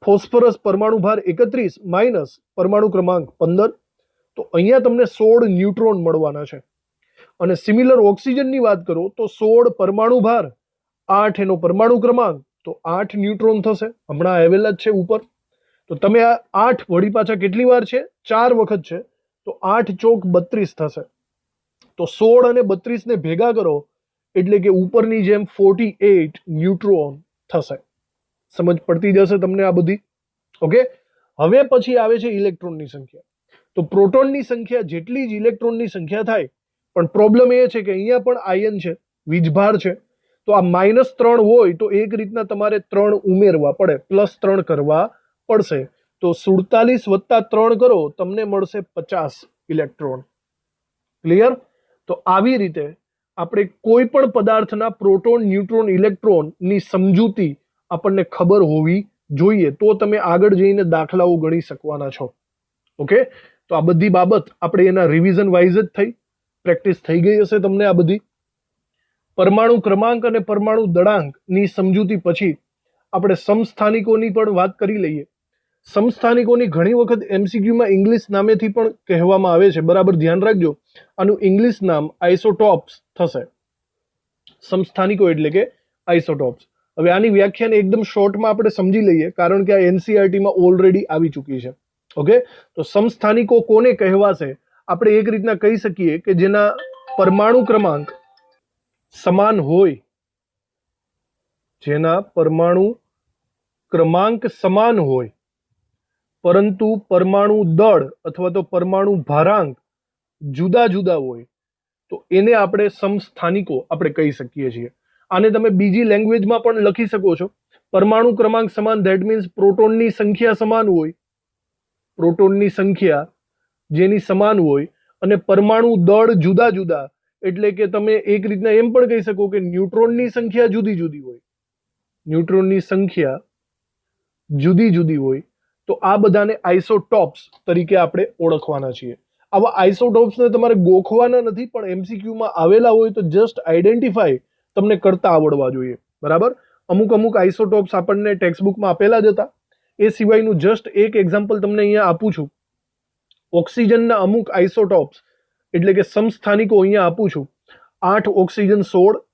ફોસ્ફરસ પરમાણુ ભાર 31 માઇનસ પરમાણુ ક્રમાંક 15, તો અહીંયા તમને 16 ન્યુટ્રોન મળવાના છે. અને સિમિલર ઓક્સિજનની વાત કરો તો 16 પરમાણુ ભાર, 8 એનો પરમાણુ ક્રમાંક, તો 8 ન્યુટ્રોન થશે. હમણાં આવેલા જ છે ઉપર. તો તમે આ 8 વળી પાછા કેટલી વાર છે? 4 વખત છે, તો 8 ચોક 32 થશે. તો 16 અને 32 ને ભેગા કરો એટલે કે ઉપરની જેમ 48 ન્યુટ્રોન થશે. સમજ પડતી જશે તમને આ બધી? ઓકે, હવે પછી આવે છે ઇલેક્ટ્રોનની સંખ્યા. તો પ્રોટોનની સંખ્યા જેટલી જ ઇલેક્ટ્રોનની સંખ્યા થાય, પણ પ્રોબ્લેમ એ છે કે અહીંયા પણ આયન છે, વીજભાર છે. તો આ -3 હોય તો એક રીતના તમારે 3 ઉમેરવા પડે, +3 કરવા પડશે. તો 47 + 3 કરો, તમને મળશે 50 ઇલેક્ટ્રોન. ક્લિયર? તો આવી રીતે આપણે કોઈ પણ પદાર્થના પ્રોટોન, ન્યુટ્રોન, ઇલેક્ટ્રોનની સમજૂતી આપણને ખબર હોવી જોઈએ, તો તમે આગળ જઈને દાખલાઓ ગણી શકવાના છો. ઓકે, તો આ બધી બાબત આપણે એના રિવિઝન વાઇઝ જ થઈ, પ્રેક્ટિસ થઈ ગઈ હશે તમને આ બધી. પરમાણુ ક્રમાંક અને પરમાણુ દળાંકની સમજૂતી પછી આપણે સમસ્થાનિકોની પણ વાત કરી લઈએ. સમસ્થાનિકોની ઘણી વખત MCQમાં ઇંગ્લિશ નામેથી પણ કહેવામાં આવે છે, બરાબર ધ્યાન રાખજો. આનું ઇંગ્લિશ નામ આઇસોટોપ્સ થશે. સમસ્થાનિકો એટલે કે આઇસોટોપ્સ. હવે આની વ્યાખ્યાને એકદમ શોર્ટમાં આપણે સમજી લઈએ, કારણ કે આ NCERTમાં ઓલરેડી આવી ચૂકી છે. ઓકે, તો સમસ્થાનિકો કોને કહેવાશે? આપણે એક રીતના કહી શકીએ કે જેના પરમાણુ ક્રમાંક સમાન હોય, જેના પરમાણુ ક્રમાંક સમાન હોય પરંતુ પરમાણુ દળ અથવા તો પરમાણુ ભારાંક જુદા જુદા હોય, તો એને આપણે સમસ્થાનિકો આપણે કહી શકીએ છીએ. આને તમે બીજી લેંગ્વેજમાં પણ લખી શકો છો. પરમાણુ ક્રમાંક સમાન, ધેટ મીન્સ પ્રોટોનની સંખ્યા સમાન હોય, પ્રોટોનની સંખ્યા જેની સમાન હોય, અને પરમાણુ દળ જુદા જુદા, એટલે કે તમે એક રીતના એમ પણ કહી શકો કે ન્યુટ્રોનની સંખ્યા જુદી જુદી હોય, ન્યુટ્રોનની સંખ્યા જુદી જુદી હોય. તો આ બધાને આઇસોટોપ્સ તરીકે આપણે ઓળખવાના છીએ. આવા આઇસોટોપ્સને તમારે ગોખવાના નથી, પણ MCQમાં આવેલા હોય તો જસ્ટ આઈડેન્ટિફાઈ તમને કરતા આવડવા જોઈએ, બરાબર. અમુક આઇસોટોપ્સ આપણને ટેક્સ્ટબુકમાં આપેલા જ હતા. એ સિવાયનું જસ્ટ એક એક્ઝામ્પલ તમને અહીંયા આપું છું. ઓક્સિજનના અમુક આઇસોટોપ્સ એટલે કે સમસ્થાનિકો અહીંયા આપું છું. 8 ઓક્સિજન 16,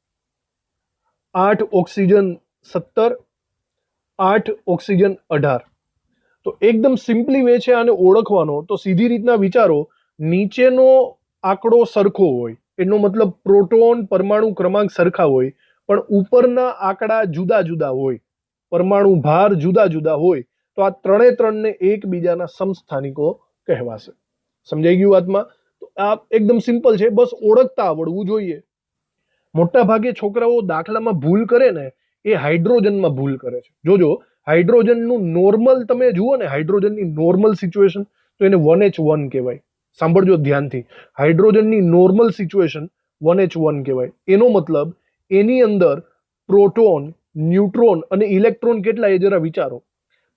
8 ઓક્સિજન 17, 8 ઓક્સિજન 18. તો એકદમ સિમ્પલી વે છે આને ઓળખવાનો. તો સીધી રીતના વિચારો, નીચેનો આંકડો સરખો હોય એનો મતલબ પ્રોટોન પરમાણુ ક્રમાંક સરખા હોય, પણ ઉપરના આંકડા જુદા જુદા હોય, પરમાણુ ભાર જુદા જુદા હોય, તો આ ત્રણને એકબીજાના સમસ્થાનિકો કહેવાશે. સમજાઈ ગયું વાતમાં? તો આ એકદમ સિમ્પલ છે, બસ ઓળખતા આવડવું જોઈએ. મોટા ભાગે છોકરાઓ દાખલામાં ભૂલ કરે ને, એ હાઇડ્રોજનમાં ભૂલ કરે છે. જોજો, હાઇડ્રોજનનું નોર્મલ તમે જુઓ ને, હાઇડ્રોજનની નોર્મલ સિચ્યુએશન, તો એને 1H1 કહેવાય. સાંભળજો ધ્યાનથી, હાઇડ્રોજનની નોર્મલ સિચ્યુએશન 1H1 કહેવાય. એનો મતલબ એની અંદર પ્રોટોન, ન્યુટ્રોન અને ઇલેક્ટ્રોન કેટલા એ જરા વિચારો.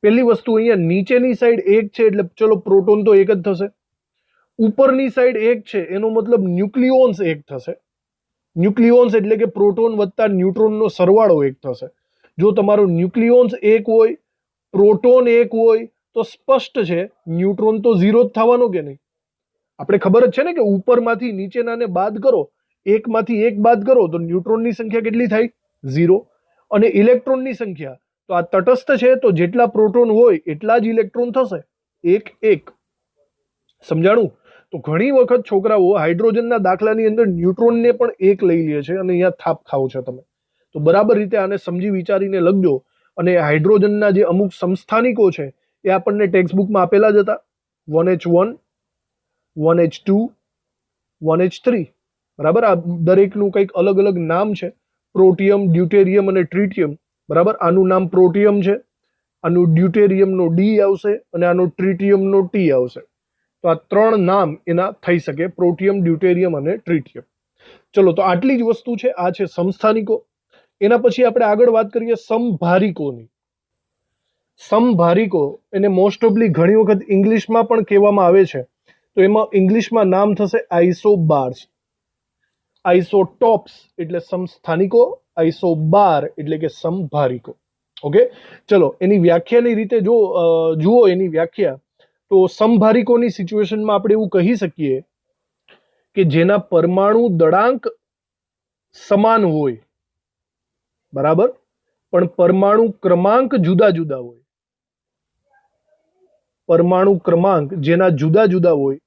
પહેલી વસ્તુ, અહીંયા નીચેની સાઈડ 1 છે એટલે ચલો પ્રોટોન તો 1 જ થશે. ઉપરની સાઈડ 1 છે એનો મતલબ ન્યુક્લિયોન્સ 1 થશે. ન્યુક્લિયોન્સ એટલે કે પ્રોટોન વત્તા ન્યુટ્રોનનો સરવાળો 1 થશે. જો તમારો ન્યુક્લિયોન્સ 1 હોય, પ્રોટોન 1 હોય, તો સ્પષ્ટ છે ન્યુટ્રોન તો 0 જ થવાનો કે નહીં? આપણે ખબર જ છે ને કે ઉપરમાંથી નીચેનાને બાદ કરો, એકમાંથી એક બાદ કરો તો ન્યુટ્રોનની સંખ્યા કેટલી થાય? 0. અને ઇલેક્ટ્રોનની સંખ્યા તો આ તટસ્થ છે તો જેટલા પ્રોટોન હોય એટલા જ ઇલેક્ટ્રોન થશે, એક એક. સમજાણું? તો ઘણી વખત છોકરાઓ હાઇડ્રોજનના દાખલાની અંદર ન્યુટ્રોનને પણ એક લઈ લે છે અને અહીંયા થાપ ખાઓ છો તમે. તો બરાબર રીતે આને સમજી વિચારીને લખજો. અને હાઇડ્રોજનના જે અમુક સમસ્થાનિકો છે એ આપણને ટેક્સ્ટબુકમાં આપેલા જ હતા, 1H1, 1H2, 1H3. બરાબર? આ દરેકનું કંઈક અલગ અલગ નામ છે, પ્રોટિયમ, ડ્યુટેરિયમ અને ટ્રિટિયમ. બરાબર? આનું નામ પ્રોટિયમ છે, આનું ડ્યુટેરિયમનો ડી આવશે અને આનો ટ્રિટિયમનો ટી આવશે. તો આ ત્રણ નામ એના થઈ શકે, પ્રોટિયમ, ડ્યુટેરિયમ અને ટ્રિટિયમ. ચલો, તો આટલી જ વસ્તુ છે. આ છે સમસ્થાનિકો. એના પછી આપણે આગળ વાત કરીએ સમભારિકોની. સમભારિકો એને મોસ્ટ ઓફલી ઘણી વખત ઇંગ્લિશમાં પણ કહેવામાં આવે છે. તો એમાં ઇંગ્લિશમાં નામ થશે આઇસોબાર્સ. આઇસોટોપ્સ એટલે સમસ્થાનિકો, આઇસોબાર એટલે કે સમભારિકો. ઓકે, ચલો એની વ્યાખ્યાની રીતે જો જુઓ એની વ્યાખ્યા, તો સમભારિકોની સિચ્યુએશનમાં આપણે એવું કહી શકીએ કે જેના પરમાણુ દળાંક સમાન હોય, બરાબર, પણ પરમાણુ ક્રમાંક જુદા જુદા હોય. પરમાણુ ક્રમાંક જેના જુદા જુદા હોય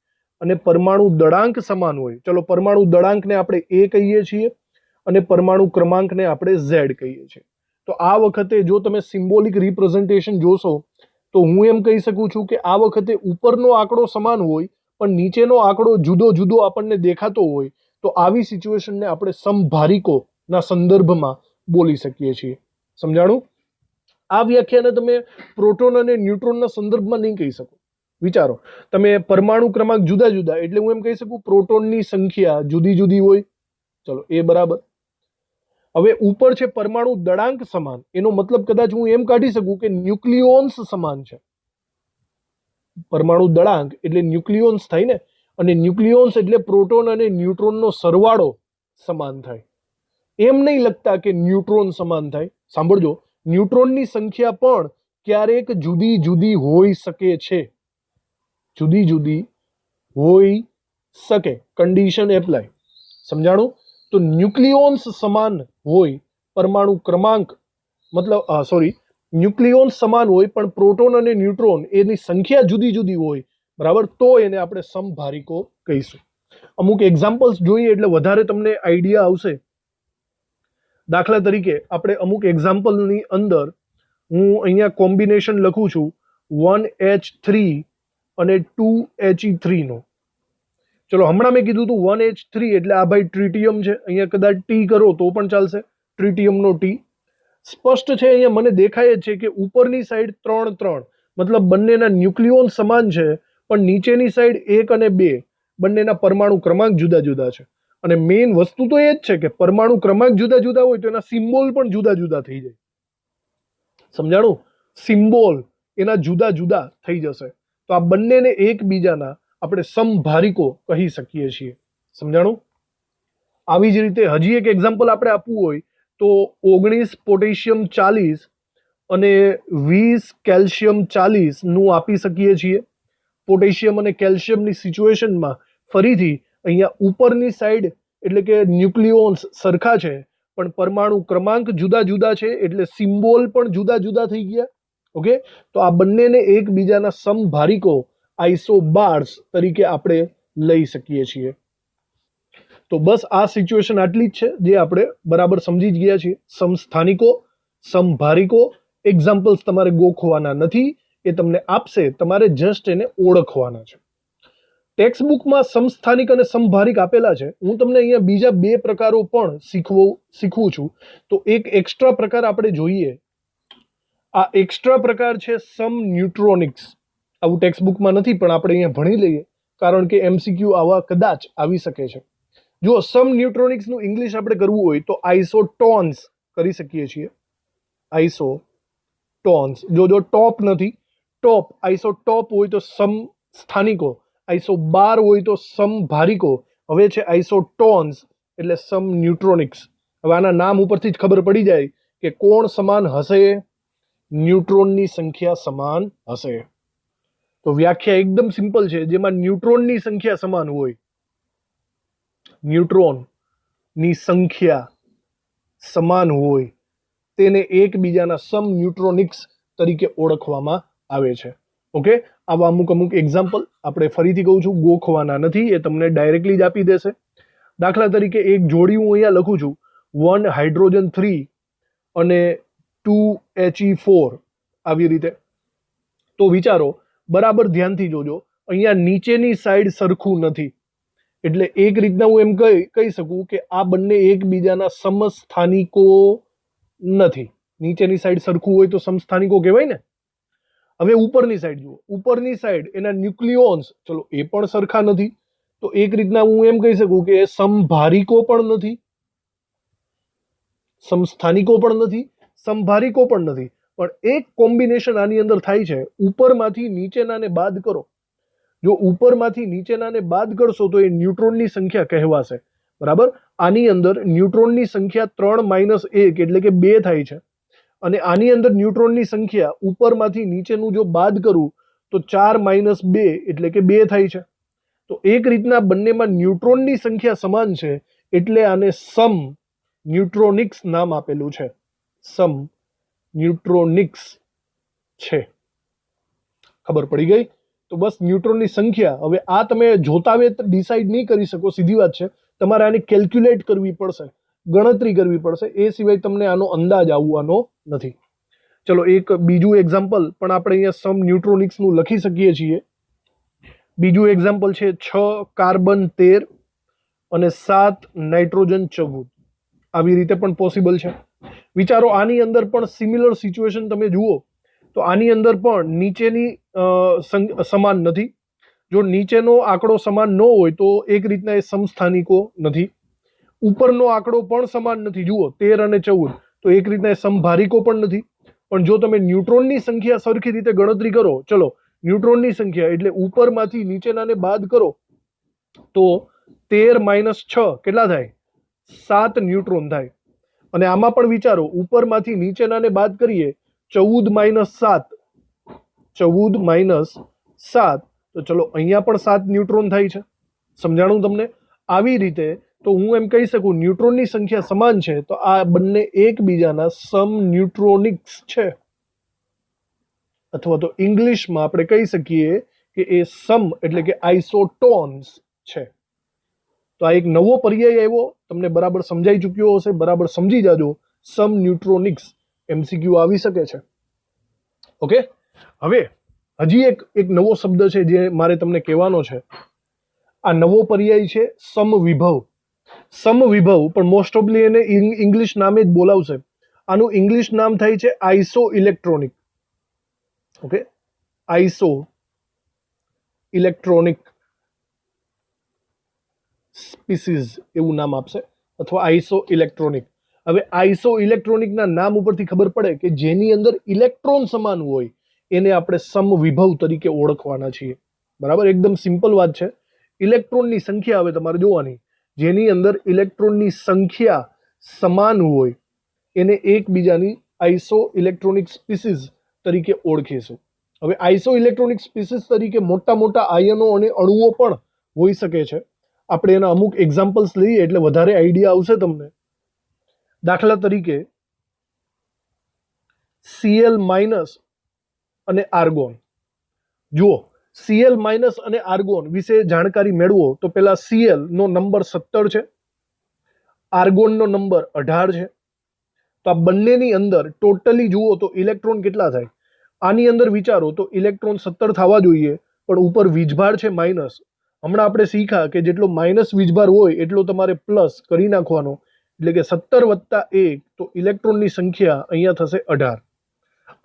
અને પરમાણુ દળાંક સમાન હોય. ચલો, પરમાણુ દળાંકને આપણે એ કહીએ છીએ અને પરમાણુ ક્રમાંકને આપણે ઝેડ કહીએ છીએ. તો આ વખતે જો તમે સિમ્બોલિક રિપ્રેઝન્ટેશન જોશો તો હું એમ કહી શકું છું કે આ વખતે ઉપરનો આંકડો સમાન હોય પણ નીચેનો આંકડો જુદો જુદો આપણને દેખાતો હોય, તો આવી સિચ્યુએશનને આપણે સમભારિકોના સંદર્ભમાં બોલી શકીએ છીએ. સમજાણું? આ વ્યાખ્યાને તમે પ્રોટોન અને ન્યુટ્રોનના સંદર્ભમાં નહીં કહી શકો. વિચારો, તમે પરમાણુ ક્રમાંક જુદા જુદા એટલે હું એમ કહી શકું પ્રોટોનની સંખ્યા જુદી જુદી હોય. ચલો, એ બરાબર. હવે ઉપર છે પરમાણુ દળાંક સમાન, એનો મતલબ કદાચ હું એમ કાઢી શકું કે ન્યુક્લિયોન્સ સમાન છે. પરમાણુ દળાંક એટલે ન્યુક્લિયોન્સ થાય ને, અને ન્યુક્લિયોન્સ એટલે પ્રોટોન અને ન્યુટ્રોનનો સરવાળો સમાન થાય. એમ નહીં લખતા કે ન્યુટ્રોન સમાન થાય. સાંભળજો, ન્યુટ્રોનની સંખ્યા પણ ક્યારેક જુદી જુદી હોઈ શકે છે. જુદી જુદી હોઈ શકે, કન્ડિશન એપ્લાય. સમજાણું? તો ન્યુક્લિયોન્સ સમાન હોય, પરમાણુ ક્રમાંક મતલબ ન્યુક્લિયોન્સ સમાન હોય પણ પ્રોટોન અને ન્યુટ્રોન એની સંખ્યા જુદી જુદી હોય, બરાબર, તો એને આપણે સમભારિકો કહીશું. અમુક એક્ઝામ્પલ્સ જોઈએ એટલે વધારે તમને આઈડિયા આવશે. દાખલા તરીકે આપણે અમુક એક્ઝામ્પલની અંદર હું અહીંયા કોમ્બિનેશન લખું છું 1H3 અને 2He3 નો. ચલો, હમણાં મેં કીધું હતું 1H3 એટલે આ ભાઈ ટ્રિટિયમ છે. અહીંયા કદાચ ટી કરો તો પણ ચાલશે, ટ્રિટિયમનો ટી. સ્પષ્ટ છે, અહીંયા મને દેખાય જ છે કે ઉપરની સાઈડ 3 3, મતલબ બંનેના ન્યુક્લિયોન સમાન છે પણ નીચેની સાઈડ 1 અને 2 બંનેના પરમાણુ ક્રમાંક જુદા જુદા છે. અને મેઇન વસ્તુ તો એ જ છે કે પરમાણુ ક્રમાંક જુદા જુદા હોય તો એના સિમ્બોલ પણ જુદા જુદા થઈ જાય. સમજાણું? સિમ્બોલ એના જુદા જુદા થઈ જશે. તો આ બંનેને એકબીજાના આપણે સમભારિકો કહી શકીએ છીએ. સમજાણું? આવી જ રીતે હજી એક એક્ઝામ્પલ આપણે આપવું હોય તો 19 પોટેશિયમ 40 અને 20 કેલ્શિયમ 40 નું આપી શકીએ છીએ. પોટેશિયમ અને કેલ્શિયમની સિચ્યુએશનમાં ફરીથી અહીંયા ઉપરની સાઈડ એટલે કે ન્યુક્લિયોન્સ સરખા છે પણ પરમાણુ ક્રમાંક જુદા જુદા છે એટલે સિમ્બોલ પણ જુદા જુદા થઈ ગયા. ઓકે, તો આ બંનેને એકબીજાના સમભારિકો આઇસોબાર્સ તરીકે આપણે લઈ શકીએ છીએ. તો બસ આ સિચ્યુએશન આટલી જ છે જે આપણે બરાબર સમજી જ ગયા છીએ. સમસ્થાનિકો, સમભારિકો, એક્ઝામ્પલ્સ તમારે ગોખવાના નથી, એ તમને આપશે, તમારે જસ્ટ એને ઓળખવાના છે. ટેક્સ્ટ બુકમાં સમસ્થાનિક અને સમભારિક આપેલા છે. હું તમને અહીંયા બીજા 2 પ્રકારો પણ શીખવું છું. તો એક એક્સ્ટ્રા પ્રકાર આપણે જોઈએ. આ એક્સ્ટ્રા પ્રકાર છે સમ ન્યુટ્રોનિક્સ. આવું ટેક્સ્ટ બુકમાં નથી પણ આપણે અહીંયા ભણી લઈએ કારણ કે MCQ આવા કદાચ આવી શકે છે. જો સમ ન્યુટ્રોનિક્સનું ઇંગ્લિશ આપણે કરવું હોય તો આઇસોટોન્સ કરી શકીએ છીએ. આઇસોટોન્સ, જો ટોપ નથી, ટોપ આઇસોટોપ હોય તો સમસ્થાનિકો, આઇસોબાર હોય તો સમભારિકો. હવે છે આઇસોટોન્સ એટલે સમ ન્યુટ્રોનિક્સ. હવે આના નામ ઉપરથી જ ખબર પડી જાય કે કોણ સમાન હશે? ન્યુટ્રોનની સંખ્યા સમાન હશે. તો વ્યાખ્યા એકદમ સિમ્પલ છે, જેમાં ન્યુટ્રોનની સંખ્યા સમાન હોય, ન્યુટ્રોનની સંખ્યા સમાન હોય તેને એકબીજાના સમ ન્યુટ્રોનિક્સ તરીકે ઓળખવામાં આવે છે. ઓકે, આવા અમુક એક્ઝામ્પલ આપણે ફરીથી કહું છું, ગોખવાના નથી, એ તમને ડાયરેક્ટલી જ આપી દેશે. દાખલા તરીકે એક જોડી હું અહીંયા લખું છું, 1 હાઇડ્રોજન 3 અને 2 He4 આવી રીતે. તો વિચારો, બરાબર ધ્યાનથી જોજો, અહીંયા નીચેની સાઈડ સરખું નથી, એટલે એક રીતના હું એમ કહી શકું કે આ બંને એકબીજાના સમસ્થાનિકો નથી. નીચેની સાઈડ સરખું હોય તો સમસ્થાનિકો કહેવાય ને. હવે ઉપરની સાઈડ જુઓ, ઉપરની સાઈડ એના ન્યુક્લિયોન્સ, ચલો એ પણ સરખા નથી, તો એક રીતના હું એમ કહી શકું કે સમભારિકો પણ નથી, સમસ્થાનિકો પણ નથી, સમભારિકો પણ નથી. પણ એક કોમ્બિનેશન આની અંદર થાય છે, ઉપરમાંથી નીચેનાને બાદ કરો. જો ઉપરમાંથી નીચેનાને બાદ કરશો તો એ ન્યુટ્રોનની સંખ્યા કહેવાશે. બરાબર, આની અંદર ન્યુટ્રોનની સંખ્યા 3 - 1 એટલે કે 2 થાય છે, અને આની અંદર ન્યુટ્રોનની સંખ્યા ઉપરમાંથી નીચેનું જો બાદ કરું તો 4 - 2 એટલે કે 2 થાય છે. તો એક રીતના બંનેમાં ન્યુટ્રોનની સંખ્યા સમાન છે, એટલે આને સમ ન્યુટ્રોનિક્સ નામ આપેલું છે. સમ ન્યુટ્રોનિક્સ છે. ખબર પડી ગઈ? તો બસ ન્યુટ્રોનની સંખ્યા, હવે આ તમે જોતા વેત ડિસાઈડ નહીં કરી શકો, સીધી વાત છે, તમારે આને કેલ્ક્યુલેટ કરવી પડશે, ગણતરી કરવી પડશે, એ સિવાય તમને આનો અંદાજ આવવાનો નથી. ચલો એક બીજું એક્ઝામ્પલ પણ આપણે અહીંયા સમ ન્યુટ્રોનિક્સનું લખી શકીએ છીએ. બીજું એક્ઝામ્પલ છે 6 કાર્બન 13 અને 7 નાઇટ્રોજન 14. આવી રીતે પણ પોસિબલ છે. વિચારો, આની અંદર પણ સિમિલર સિચ્યુએશન તમે જુઓ તો આની અંદર પણ નીચેની સમાન નથી. જો નીચેનો આંકડો સમાન ન હોય તો એક રીતના એ સમસ્થાનિકો નથી. ઉપરનો આંકડો પણ સમાન નથી, જુઓ 13 અને 14, તો એક રીતના એ સમભારિકો પણ નથી. પણ જો તમે ન્યુટ્રોનની સંખ્યા સરખી રીતે ગણતરી કરો, ચલો ન્યુટ્રોનની સંખ્યા એટલે ઉપરમાંથી નીચેનાને બાદ કરો તો 13 - 6 કેટલા થાય? 7 ન્યુટ્રોન થાય. અને આમાં પણ વિચારો, ઉપરમાંથી નીચેનાને બાદ કરીએ 14 - 7, 14 - 7, તો ચલો અહીંયા પણ 7 ન્યુટ્રોન થાય છે. સમજાણું તમને? આવી રીતે તો હું એમ કહી શકું ન્યુટ્રોનની સંખ્યા સમાન છે, તો આ બંને એકબીજાના સમ ન્યુટ્રોનિક્સ છે, અથવા તો ઇંગ્લિશમાં આપણે કહી શકીએ કે એ સમ એટલે કે આઇસોટોન્સ છે. તો આ એક નવો પર્યાય આવ્યો, તમને બરાબર સમજાઈ ચૂક્યો હશે, બરાબર સમજી જાજો. સમ ન્યુટ્રોનિક્સ MCQ આવી શકે છે. ઓકે, હવે હજી એક નવો શબ્દ છે જે મારે તમને કહેવાનો છે. આ નવો પર્યાય છે સમવિભવ. સમવિભવ, પણ મોસ્ટ ઓફલી એને ઇંગ્લિશ નામે જ બોલાવશે. આનું ઇંગ્લિશ નામ થાય છે iso electronic. Okay, iso electronic species એવું નામ આપશે, અથવા આઇસો ઇલેક્ટ્રોનિક. હવે આઇસો ઇલેક્ટ્રોનિકના નામ ઉપરથી ખબર પડે કે જેની અંદર ઇલેક્ટ્રોન સમાન હોય એને આપણે સમવિભવ તરીકે ઓળખવાના છીએ. બરાબર, એકદમ સિમ્પલ વાત છે. ઇલેક્ટ્રોનની સંખ્યા હવે તમારે જોવાની, જેની અંદર ઇલેક્ટ્રોનની સંખ્યા સમાન હોય એને એકબીજાની આઇસો ઇલેક્ટ્રોનિક સ્પીસીસ તરીકે ઓળખીશું. હવે આઇસો ઇલેક્ટ્રોનિક સ્પીસીસ તરીકે મોટા મોટા આયનો અને અણુઓ પણ હોઈ શકે છે. આપણે એના અમુક એક્ઝામ્પલ્સ લઈએ એટલે વધારે આઈડિયા આવશે તમને. દાખલા તરીકે Cl- અને આર્ગોન. જુઓ, Cl- અને આર્ગોન વિશે જાણકારી મેળવો તો પેલા Cl નો નંબર 17 છે, આર્ગોનનો નંબર 18 છે. તો આ બંનેની અંદર ટોટલી જુઓ તો ઇલેક્ટ્રોન કેટલા થાય? આની અંદર વિચારો તો ઇલેક્ટ્રોન 17 થવા જોઈએ, પણ ઉપર વીજભાર છે માઇનસ. હમણાં આપણે શીખ્યા કે જેટલો માઇનસ વીજભાર હોય એટલો તમારે પ્લસ કરી નાખવાનો, એટલે કે 17 + 1 તો ઇલેક્ટ્રોનની સંખ્યા અહીંયા થશે 18.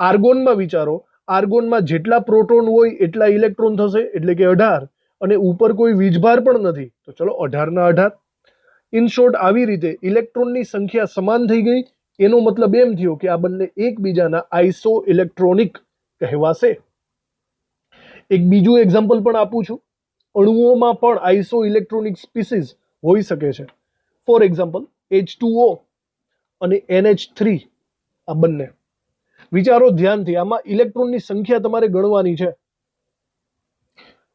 આર્ગોનમાં વિચારો, આર્ગોનમાં જેટલા પ્રોટોન હોય એટલા ઇલેક્ટ્રોન થશે, એટલે કે 18, અને ઉપર કોઈ વીજભાર પણ નથી, તો ચલો 18 ના 18. ઇન શોર્ટ, આવી રીતે ઇલેક્ટ્રોનની સંખ્યા સમાન થઈ ગઈ. એનો મતલબ એમ થયો કે આ બંને એકબીજાના આઇસો ઇલેક્ટ્રોનિક કહેવાશે. એક બીજું એક્ઝામ્પલ પણ આપું છું. અણુઓમાં પણ આઇસો ઇલેક્ટ્રોનિક સ્પીસીસ હોઈ શકે છે. ફોર એક્ઝામ્પલ H2O અને NH3, આ બંને. વિચારો ધ્યાનથી, આમાં ઇલેક્ટ્રોનની સંખ્યા તમારે ગણવાની છે.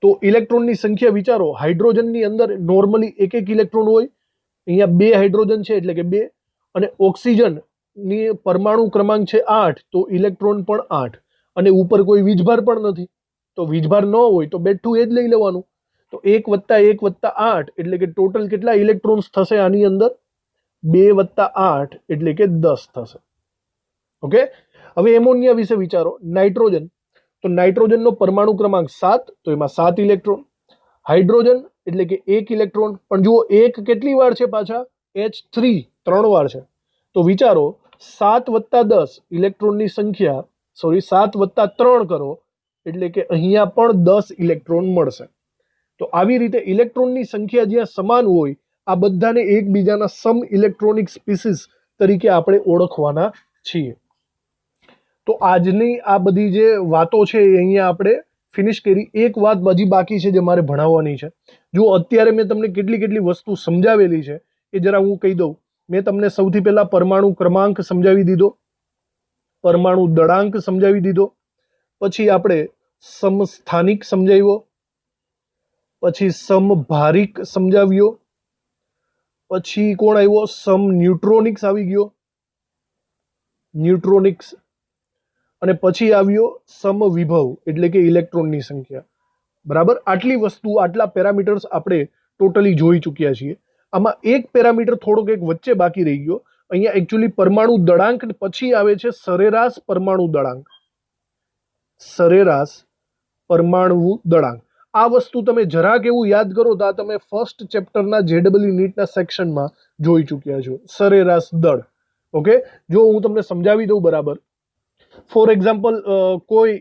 તો ઇલેક્ટ્રોનની સંખ્યા વિચારો, હાઇડ્રોજનની અંદર નોર્મલી એક એક ઇલેક્ટ્રોન હોય, અહીંયા 2 હાઇડ્રોજન છે એટલે કે 2, અને ઓક્સિજનની પરમાણુ ક્રમાંક છે 8, તો ઇલેક્ટ્રોન પણ 8, અને ઉપર કોઈ વીજભાર પણ નથી, તો વીજભાર ન હોય તો બેઠું એ જ લઈ લેવાનું. તો 1 + 1 + 8 એટલે કે ટોટલ કેટલા ઇલેક્ટ્રોન્સ થશે આની અંદર? 2 + 8 એટલે કે 10 થશે. ઓકે, હવે એમોનિયા વિશે વિચારો. નાઇટ્રોજન, તો નાઇટ્રોજનનો પરમાણુ ક્રમાંક 7, તો એમાં 7 ઇલેક્ટ્રોન. હાઇડ્રોજન એટલે કે 1 ઇલેક્ટ્રોન, પણ જુઓ 1 કેટલી વાર છે પાછા? H3 3 વાર છે. તો વિચારો 7 + 10 ઇલેક્ટ્રોનની સંખ્યા, સોરી 7 + 3 કરો એટલે કે અહીંયા પણ 10 ઇલેક્ટ્રોન મળશે. તો આવી રીતે ઇલેક્ટ્રોનની સંખ્યા જ્યાં સમાન હોય, આ બધાને એકબીજાના સમ ઇલેક્ટ્રોનિક સ્પીસીસ તરીકે આપણે ઓળખવાના છીએ. તો આજની આ બધી જે વાતો છે એ અહીંયા આપણે ફિનિશ કરી. એક વાત હજી બાકી છે જે મારે ભણાવવાની છે. જો અત્યારે મેં તમને કેટલી કેટલી વસ્તુ સમજાવેલી છે એ જરા હું કહી દઉં. મેં તમને સૌથી પહેલા પરમાણુ ક્રમાંક સમજાવી દીધો, પરમાણુ દળાંક સમજાવી દીધો, પછી આપણે સમસ્થાનિક સમજાવ્યો, પછી સમભારિક સમજાવ્યો, પછી કોણ આવ્યો? સમ ન્યુટ્રોનિક્સ આવી ગયો, ન્યુટ્રોનિક્સ, અને પછી આવ્યો સમવિભવ એટલે કે ઇલેક્ટ્રોનની સંખ્યા. બરાબર, આટલી વસ્તુ, આટલા પેરામીટર્સ આપણે ટોટલી જોઈ ચૂક્યા છીએ. આમાં એક પેરામીટર થોડોક એક વચ્ચે બાકી રહી ગયો. અહીંયા એકચ્યુઅલી પરમાણુ દળાંક પછી આવે છે સરેરાશ પરમાણુ દળાંક. સરેરાશ પરમાણુ દળાંક. આ વસ્તુ તમે જરાક એવું યાદ કરો તો આ તમે ફર્સ્ટ ચેપ્ટરના JEE નીટના સેક્શનમાં જોઈ ચૂક્યા છો, સરેરાશ દળ. ઓકે, જો હું તમને સમજાવી દઉં બરાબર. ફોર એક્ઝામ્પલ, કોઈ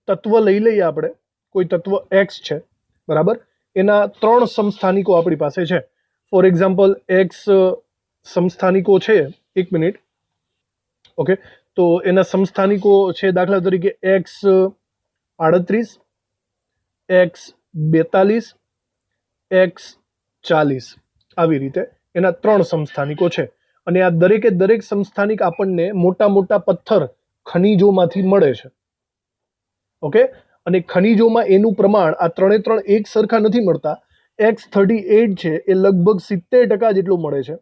તત્વ લઈ લઈએ આપણે, કોઈ તત્વ X છે, બરાબર, એના 3 સમસ્થાનિકો આપણી પાસે છે. ફોર એક્ઝામ્પલ X સમસ્થાનિકો છે, 1 મિનિટ. ઓકે, તો એના સમસ્થાનિકો છે દાખલા તરીકે X38, X42, X40, આવી રીતે એના 3 સમસ્થાનિકો છે. અને આ દરેકે દરેક સમસ્થાનિક આપણને મોટા મોટા પથ્થર, ખનિજોમાંથી મળે છે. ઓકે, અને ખનિજોમાં એનું પ્રમાણ આ 3 એક સરખા નથી મળતા. X38 છે એ લગભગ 70% જેટલું મળે છે,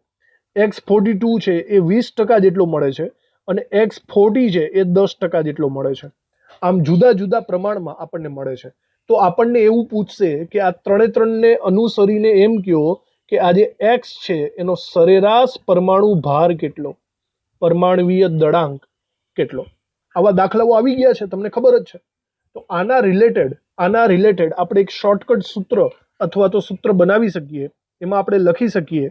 X42 છે એ 20% જેટલું મળે છે, અને X40 છે એ 10% જેટલો મળે છે. આમ જુદા જુદા પ્રમાણમાં આપણને મળે છે. તો આપણને એવું પૂછશે કે આ 3ને અનુસરીને એમ કહો કે આ જે X છે એનો સરેરાશ પરમાણુ ભાર કેટલો, પરમાણવીય દળાંક કેટલો. આવા દાખલાઓ આવી ગયા છે, તમને ખબર જ છે. તો આના રિલેટેડ આપણે એક શોર્ટકટ સૂત્ર અથવા તો સૂત્ર બનાવી શકીએ. એમાં આપણે લખી શકીએ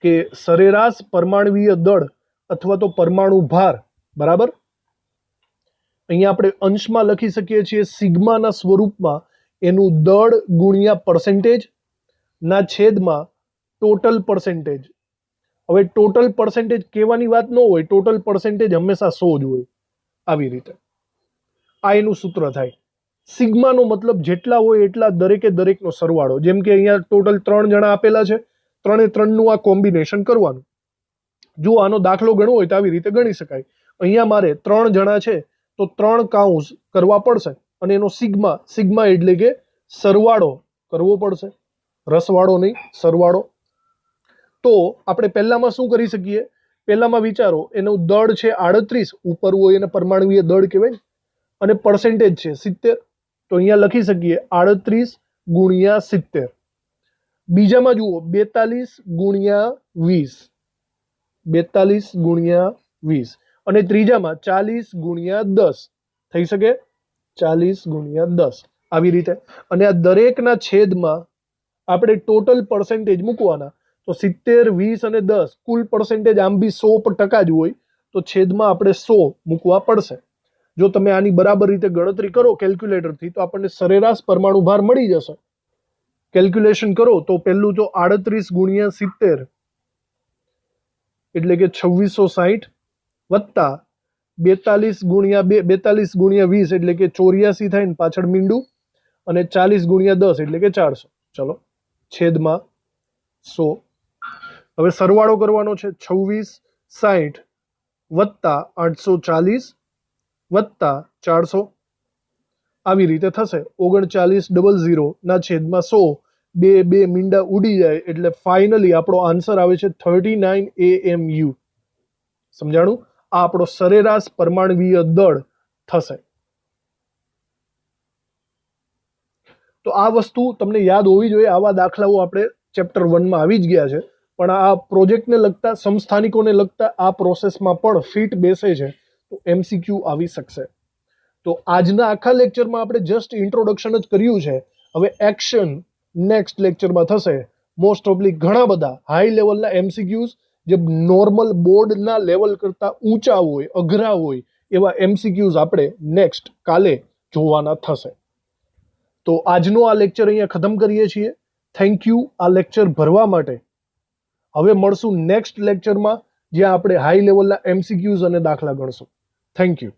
કે સરેરાશ પરમાણવીય દળ અથવા તો પરમાણુ ભાર બરાબર, અહીંયા આપણે અંશમાં લખી શકીએ છીએ સિગ્માના સ્વરૂપમાં એનું દળ ગુણ્યા પર્સેન્ટેજ ના છેદમાં ટોટલ પર્સેન્ટેજ. હવે ટોટલ પર્સેન્ટેજ કહેવાની વાત ન હોય, ટોટલ પર્સેન્ટેજ હંમેશા 100 જ હોય. આવી રીતે આ એનું સૂત્ર થાય. સિગ્માનો મતલબ જેટલા હોય એટલા દરેકે દરેકનો સરવાળો. જેમ કે અહીંયા ટોટલ 3 જણા આપેલા છે, 3નું આ કોમ્બિનેશન કરવાનું. જો આનો દાખલો ગણવો હોય તો આવી રીતે ગણી શકાય. અહીંયા મારે 3 જણા છે તો 3 કાઉન્સ કરવા પડશે, અને એનો સિગ્મા એટલે કે સરવાળો કરવો પડશે, રસવાળો નહીં, સરવાળો. તો આપણે પહેલામાં શું કરી શકીએ? પહેલામાં વિચારો, એનું દળ છે 38, ઉપર હોય એને પરમાણવીય દળ કહેવાય, અને પર્સેન્ટેજ છે 70. તો અહીંયા લખી શકીએ 38 ગુણ્યા 70. બીજામાં જુઓ 42 ગુણ્યા 20, 42 ગુણ્યા 20, અને ત્રીજામાં 40 ગુણ્યા 10 થઈ શકે, 40 ગુણ્યા 10 આવી રીતે. અને આ દરેકના છેદમાં આપણે ટોટલ પર્સેન્ટેજ મૂકવાના. તો 70, 20 અને 10 કુલ પર્સેન્ટેજ આમ બી 100% જ હોય, તો છેદમાં આપણે 100 મૂકવા પડશે. જો તમે આની બરાબર રીતે ગણતરી કરો કેલ્ક્યુલેટરથી તો આપણને સરેરાશ પરમાણુ ભાર મળી જશે. કેલ્ક્યુલેશન કરો તો પહેલું તો 38 ગુણ્યા 70 એટલે કે 2660 વત્તા 42 ગુણ્યા 20 એટલે કે 84 થાય ને પાછળ મીંડું, અને 40 ગુણ્યા 10 એટલે કે 400. ચલો, છેદમાં 100. હવે સરવાળો કરવાનો છે. 2660 વત્તા 840 વત્તા 400, આવી રીતે થશે 3900 ના છેદમાં 100 બે મીંડા ઉડી જાય એટલે ફાઇનલી આપણો આન્સર આવે છે 39 AMU. સમજાણું? આ આપણો સરેરાશ પરમાણવીય દળ થશે. તો આ વસ્તુ તમને યાદ હોવી જોઈએ. આવા દાખલાઓ આપણે ચેપ્ટર 1 માં આવી જ ગયા છે, પણ આ પ્રોજેક્ટને લગતા સમસ્થાનિકોને લગતા આ પ્રોસેસમાં પણ ફિટ બેસે છે, તો MCQ આવી શકશે. તો આજના આખા લેક્ચરમાં આપણે જસ્ટ ઇન્ટ્રોડક્શન જ કર્યું છે. હવે એક્શન નેક્સ્ટ લેક્ચરમાં થશે. મોસ્ટ ઓફલી ઘણા બધા હાઈ લેવલના MCQs જે નોર્મલ બોર્ડના લેવલ કરતાં ઊંચા હોય, અઘરા હોય એવા MCQs આપણે નેક્સ્ટ કાલે જોવાના થશે. તો આજનો આ લેક્ચર અહીંયા ખતમ કરીએ છીએ. થેન્ક યુ આ લેક્ચર ભરવા માટે. હવે મળશું નેક્સ્ટ લેક્ચરમાં, જ્યાં આપણે હાઈ લેવલના MCQs અને દાખલા ગણશું. Thank you.